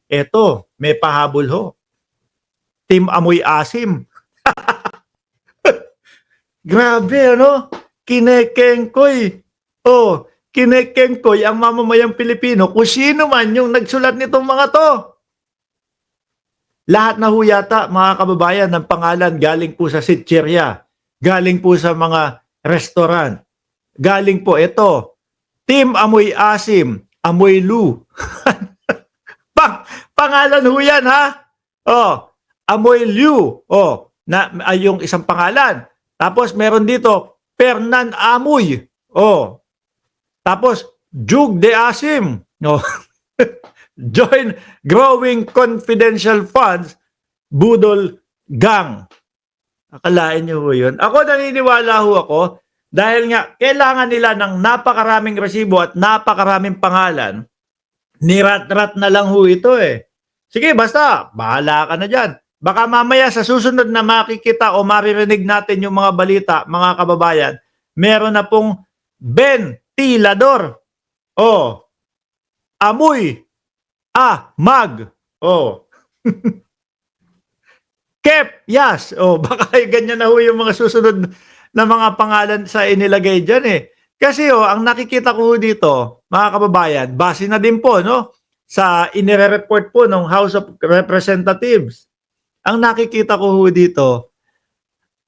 Eto, may pahabol ho. Team Amoy Asim. Grabe, ano? Kinekengkoy. Oh, kinekengkoy ang mamamayang Pilipino kung sino man yung nagsulat nitong mga to. Lahat na ho yata, mga kababayan, ng pangalan galing po sa sitcherya, galing po sa mga restaurant, galing po ito, Team Amoy Asim, Amoy Lu. Pangalan ho yan, ha? Oh, Amoy Liu. Oh, yung isang pangalan. Tapos meron dito, Fernan Amoy. Oh, tapos Jug de Asim. Oh. Join Growing Confidential Funds Budol Gang. Akalain niyo ho yun. Ako naniniwala ho ako dahil nga kailangan nila ng napakaraming resibo at napakaraming pangalan. Nirat-rat na lang ho ito eh. Sige, basta, bahala ka na dyan. Baka mamaya sa susunod na makikita o maririnig natin yung mga balita, mga kababayan, meron na pong ventilador. Oh, amoy. Mag. Oh. Kep, yes. Oh, baka ganyan na ho yung mga susunod na mga pangalan sa inilagay dyan eh. Kasi ang nakikita ko dito, mga kababayan, base na din po, no? Sa inire-report po ng House of Representatives. Ang nakikita ko dito,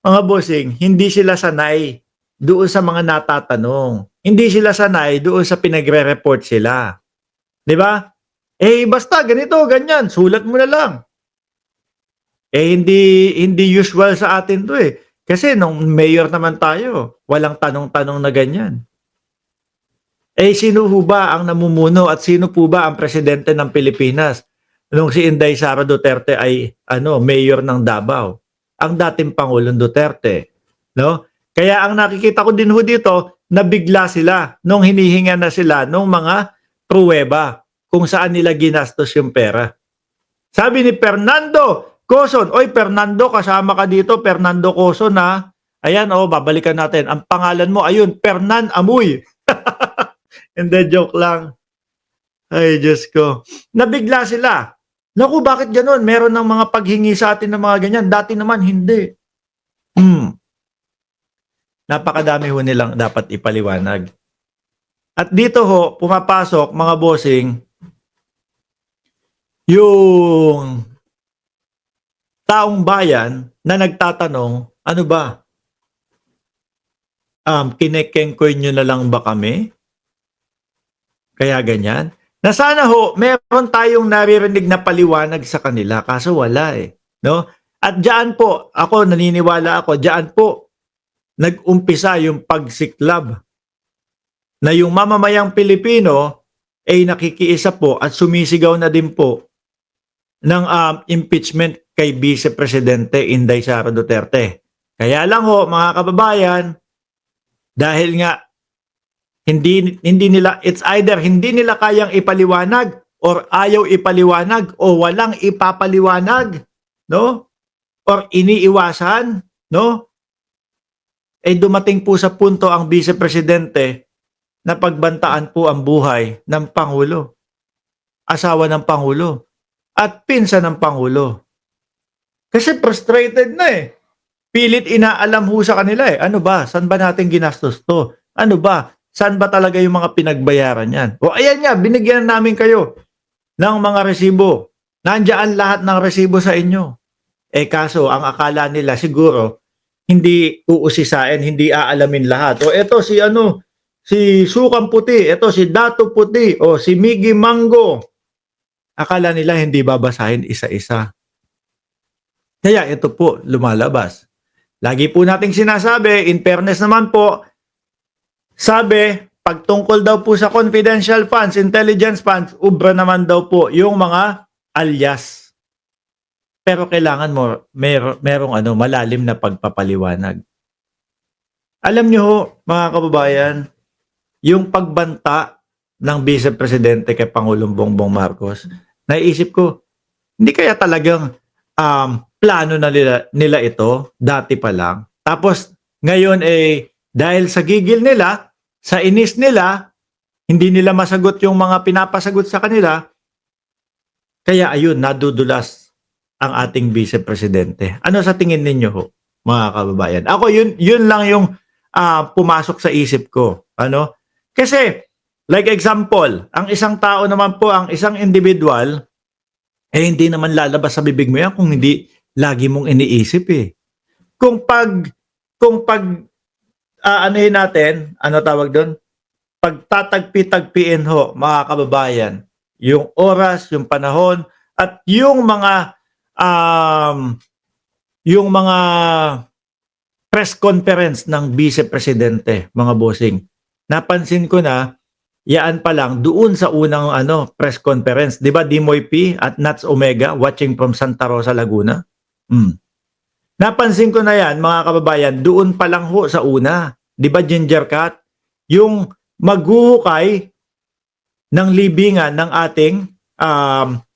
mga bossing, hindi sila sanay doon sa mga natatanong. Hindi sila sanay doon sa pinagre-report sila. Di ba? Basta ganito, ganyan, sulat mo na lang. Hindi usual sa atin 'to eh. Kasi nung mayor naman tayo, walang tanong-tanong na ganyan. Sino ho ba ang namumuno at sino po ba ang presidente ng Pilipinas nung si Inday Sara Duterte ay mayor ng Davao? Ang dating Pangulong Duterte, no? Kaya ang nakikita ko din ho dito, nabigla sila nung hinihinga na sila nung mga pruweba kung saan nila ginastos yung pera. Sabi ni Fernando Coson, oy Fernando, kasama ka dito, Fernando Coson ha. Ayan, babalikan natin. Ang pangalan mo, ayun, Fernan Amoy. Hindi, joke lang. Ay, Diyos ko. Nabigla sila. Naku, bakit ganun? Meron ng mga paghingi sa atin ng mga ganyan. Dati naman, hindi. Napakadami ho nilang dapat ipaliwanag. At dito ho, pumapasok, mga bossing, yung taong bayan na nagtatanong, ano ba? Kinekengkoy nyo na lang ba kami? Kaya ganyan. Na sana ho, meron tayong naririnig na paliwanag sa kanila, kaso wala eh. No? At diyan po, ako naniniwala ako, diyan po, nag-umpisa yung pagsiklab na yung mamamayang Pilipino ay nakikiisa po at sumisigaw na din po ng impeachment kay Vice Presidente Inday Sara Duterte. Kaya lang ho, mga kababayan, dahil nga hindi nila, it's either hindi nila kayang ipaliwanag or ayaw ipaliwanag o walang ipapaliwanag, no? Or iniiwasan, no? Dumating po sa punto ang Vice Presidente na pagbantaan po ang buhay ng Pangulo, asawa ng Pangulo, at pinsan ng Pangulo. Kasi frustrated na eh. Pilit inaalam ho sa kanila eh. Ano ba? Saan ba natin ginastos to? Ano ba? Saan ba talaga yung mga pinagbayaran yan? O ayan nga, binigyan namin kayo ng mga resibo. Nandiyan lahat ng resibo sa inyo. Kaso, ang akala nila siguro, hindi uusisain, hindi aalamin lahat. O eto si si Sukang Puti, eto si Dato Puti, o si Miggy Mango. Akala nila hindi babasahin isa-isa. Kaya ito po, lumalabas. Lagi po nating sinasabi, in fairness naman po, sabi, pagtungkol daw po sa confidential funds, intelligence funds, ubra naman daw po yung mga alias. Pero kailangan mo, merong malalim na pagpapaliwanag. Alam nyo ho, mga kababayan, yung pagbanta ng Vice Presidente kay Pangulong Bongbong Marcos, naisip ko, hindi kaya talagang plano na nila ito dati pa lang. Tapos ngayon dahil sa gigil nila, sa inis nila, hindi nila masagot yung mga pinapasagot sa kanila, Kaya ayun, nadudulas ang ating Vice Presidente. Ano sa tingin ninyo ho, mga kababayan? Ako yun lang yung pumasok sa isip ko. Ano? Kasi, like example, ang isang tao naman po, ang isang individual, hindi naman lalabas sa bibig mo yan kung hindi lagi mong iniisip eh. Kung pag anuhin natin, ano tawag doon? Pagtatagpi-tagpiin ho, mga kababayan, yung oras, yung panahon, at yung mga press conference ng Vice Presidente, mga bossing. Napansin ko na, yaan pa lang, doon sa unang press conference, di ba Dimoy P at Nats Omega watching from Santa Rosa, Laguna? Napansin ko na yan, mga kababayan, doon pa lang ho sa una. Di ba Ginger Cat? Yung maghuhukay ng libingan ng ating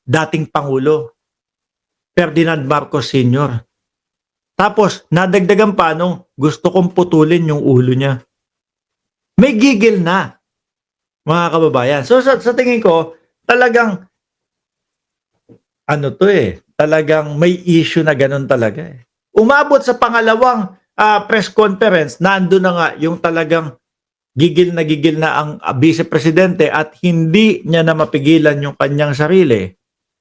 dating Pangulo, Ferdinand Marcos Sr. Tapos, nadagdagan pa nung gusto kong putulin yung ulo niya. May gigil na, mga kababayan. So, sa tingin ko, talagang, talagang may issue na ganun talaga eh. Umabot sa pangalawang press conference, nando na nga yung talagang gigil na ang Vice Presidente at hindi niya na mapigilan yung kanyang sarili.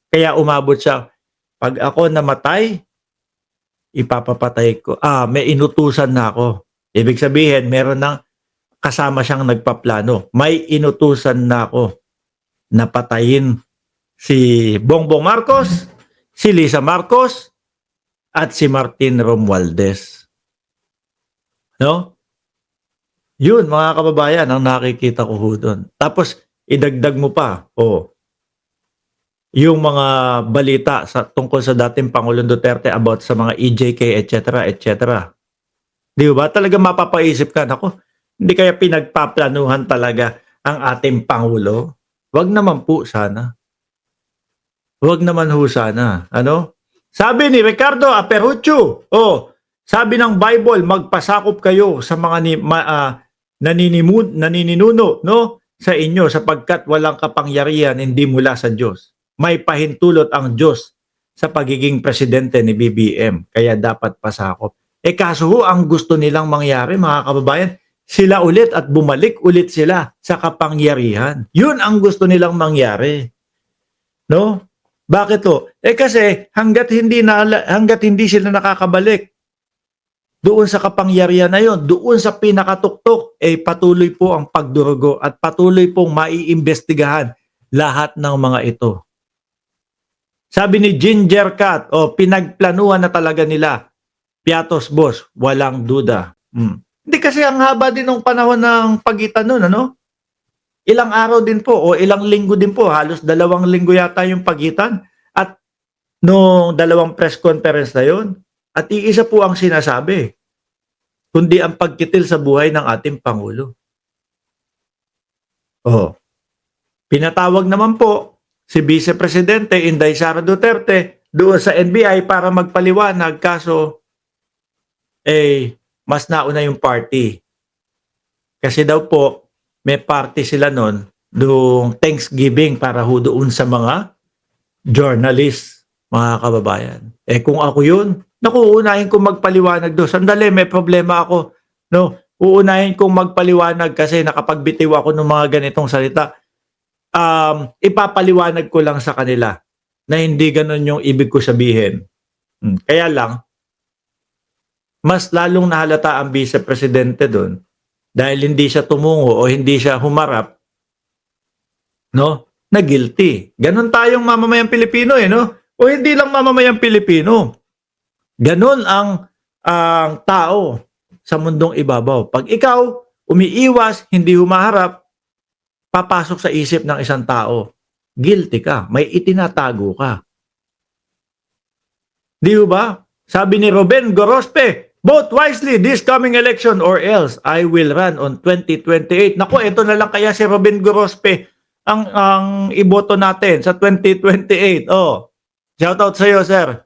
Kaya umabot siya, pag ako namatay, ipapapatay ko. May inutusan na ako. Ibig sabihin, meron ng kasama siyang nagpaplano. May inutusan na ako na patayin si Bongbong Marcos, si Lisa Marcos, at si Martin Romualdez. No? Yun, mga kababayan, ang nakikita ko doon. Tapos, idagdag mo pa, yung mga balita tungkol sa dating Pangulong Duterte about sa mga EJK, etc., etc. Di ba? Talaga mapapaisip ka, nako, hindi kaya pinagpaplanuhan talaga ang ating Pangulo? Wag naman po sana. Wag naman ho sana. Ano? Sabi ni Ricardo Aperucho, sabi ng Bible, magpasakop kayo sa mga nanininuno, no, sa inyo sapagkat walang kapangyarihan hindi mula sa Diyos. May pahintulot ang Diyos sa pagiging presidente ni BBM, kaya dapat pasakop. Kaso ho, ang gusto nilang mangyari, mga kababayan, sila ulit at bumalik ulit sila sa kapangyarihan. Yun ang gusto nilang mangyari. No? Bakit to? Kasi hanggat hindi sila nakakabalik doon sa kapangyarihan na yon, doon sa pinakatuktok, patuloy po ang pagdurugo at patuloy pong maiimbestigahan lahat ng mga ito. Sabi ni Ginger Cat, pinagplanuhan na talaga nila. Piatos boss, walang duda. Hindi kasi ang haba din ng panahon ng pagitan nun, ano? Ilang araw din po o ilang linggo din po, halos 2 linggo yata yung pagitan at nung 2 press conference na yun. At iisa po ang sinasabi, kundi ang pagkitil sa buhay ng ating Pangulo. Pinatawag naman po si Vice Presidente Inday Sara Duterte doon sa NBI para magpaliwanag, kaso mas nauna yung party. Kasi daw po, may party sila noon doong Thanksgiving para ho doon sa mga journalists, mga kababayan. Kung ako yun, uunahin kong magpaliwanag doon. Sandali, may problema ako. No? Uunahin kong magpaliwanag kasi nakapagbitiw ako ng mga ganitong salita. Ipapaliwanag ko lang sa kanila na hindi ganun yung ibig ko sabihin. Kaya lang, mas lalong nahalata ang Vice Presidente doon dahil hindi siya tumungo o hindi siya humarap, no, na guilty. Ganon tayong mamamayang Pilipino no? O hindi lang mamamayang Pilipino. Ganon ang tao sa mundong ibabaw. Pag ikaw umiiwas, hindi humaharap, papasok sa isip ng isang tao, guilty ka, may itinatago ka. Di ba? Sabi ni Ruben Gorospe, vote wisely this coming election or else I will run on 2028. Naku, ito na lang kaya si Ruben Gorospe ang iboto natin sa 2028. Shout out sa iyo, sir.